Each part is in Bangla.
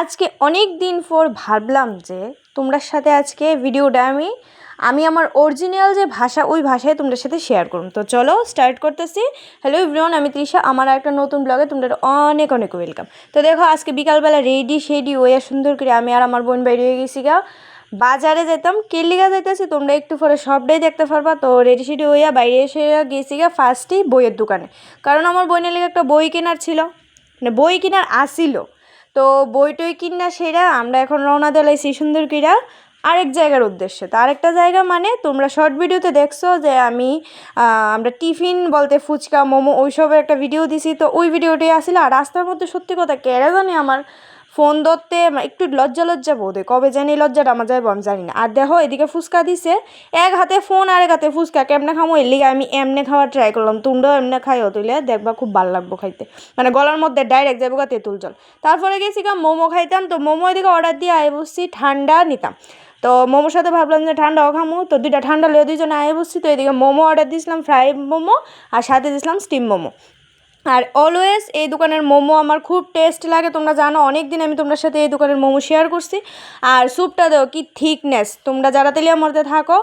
আজকে অনেক দিন পর ভাবলাম যে তোমরা সাথে আজকে ভিডিওটা আমি আমার অরিজিনাল যে ভাষা ওই ভাষায় তোমাদের সাথে শেয়ার করুন। তো চলো স্টার্ট করতেছি। হ্যালো এভরিওয়ান, আমি তৃষা, আমার একটা নতুন ব্লগে তোমাদের অনেক অনেক ওয়েলকাম। তো দেখো আজকে বিকালবেলা রেডি শেডি ওয়া সুন্দর করে আমি আর আমার বোন বাইরে হয়ে গেছি গা বাজারে যেতাম। কেলিগা যাইতেছি তোমরা একটু পরে সবটাই দেখতে পারবা। তো রেডি শেডি হইয়া বাইরে এসে গেছি গা ফার্স্টেই বইয়ের দোকানে, কারণ আমার বোনের লেগে একটা বই কেনার ছিল, মানে বই কেনার আসিল। তো বইটই কিনা সেরা আমরা এখন রওনা দিলাইছি সুন্দর কইরা আরেক জায়গার উদ্দেশ্যে। তো আরেকটা জায়গা মানে তোমরা শর্ট ভিডিওতে দেখছো যে আমরা টিফিন বলতে ফুচকা মোমো ওইসবের একটা ভিডিও দিছি। তো ওই ভিডিওটাই আসলে আর রাস্তার মধ্যে সত্যি কথা কেড়ে জানি আমার ফোন ধরতে একটু লজ্জা লজ্জা বোধ হয়, কবে জানি লজ্জাটা আমার যাইব আমি জানি না। আর দেখো এদিকে ফুচকা দিছে, এক হাতে ফোন আর এক হাতে ফুচকা, কেমনে খামো এর লিগে আমি এমনে খাওয়ার ট্রাই করলাম। তোমরাও এমনে খাইও, তুইলে দেখবা খুব ভালো লাগবো খাইতে, মানে গলার মধ্যে ডাইরেক্ট যাবো গা তেঁতুল জল। তারপরে গেছি গা মোমো খাইতাম। তো মোমো এদিকে অর্ডার দিয়ে আয় বসছি, ঠান্ডা নিতাম। তো মোমোর সাথে ভাবলাম যে ঠান্ডাও খামো, তো দুইটা ঠান্ডা লিয়ে দুইজনে আয় বসছি। তো এদিকে মোমো অর্ডার দিয়েছিলাম, ফ্রাই মোমো, আর সাথে দিয়েছিলাম স্টিম মোমো। আর অলওয়েজ এই দোকানের মোমো আমার খুব টেস্ট লাগে, তোমরা জানো অনেক দিন আমি তোমাদের সাথে এই দোকানের মোমো শেয়ার করছি। আর স্যুপটা দেও কি থিকনেস, তোমরা যারা তেলিয়া মরতে থাকো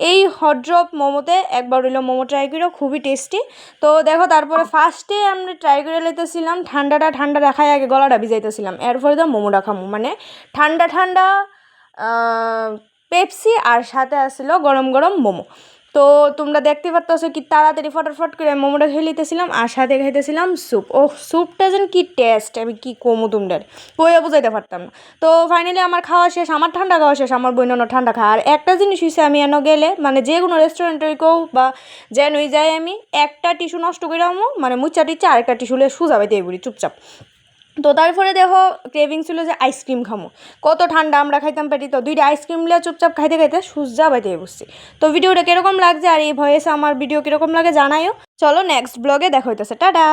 এই হট ড্রপ মোমোতে একবার হইলো মোমো ট্রাই করো, খুবই টেস্টি। তো দেখো তারপরে ফার্স্টে আমরা ট্রাই করে লেতেছিলাম ঠান্ডা রাখায় আগে গলাটা ভিজাইতেছিলাম, এরপরে তো মোমোটা খামো, মানে ঠান্ডা ঠান্ডা পেপসি আর সাথে আসছিলো গরম গরম মোমো। তো তোমরা দেখতে পারতেছো কি তাড়াতাড়ি ফটাফট করে মোমোটা খেয়ে নিতেছিলাম আর সাথে খাইতেছিলাম স্যুপ। ও স্যুপটা যেন কি টেস্ট, আমি কি কমু তোমরা কইয়া বুঝাইতে পারতাম না। তো ফাইনালি আমার খাওয়া শেষ, আমার ঠান্ডা খাওয়া শেষ, আমার বোন ঠান্ডা খাওয়া। আর একটা জিনিস হয়েছে, আমি এনে গেলে মানে যে কোনো রেস্টুরেন্টে কেউ বা যেনই যাই আমি একটা টিস্যু নষ্ট করে আমো, মানে মুচা টিচা আরেকটা টিস্যু লিয়ে সুজা পাইতে বলি চুপচাপ। তো তারপরে দেখো ক্রেভিং ছিল যে আইসক্রিম খামো, কত ঠান্ডা আমরা খাইতাম পেটি। তো দুইটা আইসক্রিম লিয়ে চুপচাপ খাইতে খাইতে সুজা বাইতে বসছি। তো ভিডিওটা কীরকম লাগছে আর এই ভয়েসে আমার ভিডিও কীরকম লাগে জানাইও। চলো নেক্সট ব্লগে দেখা হইতেছে, টাটা।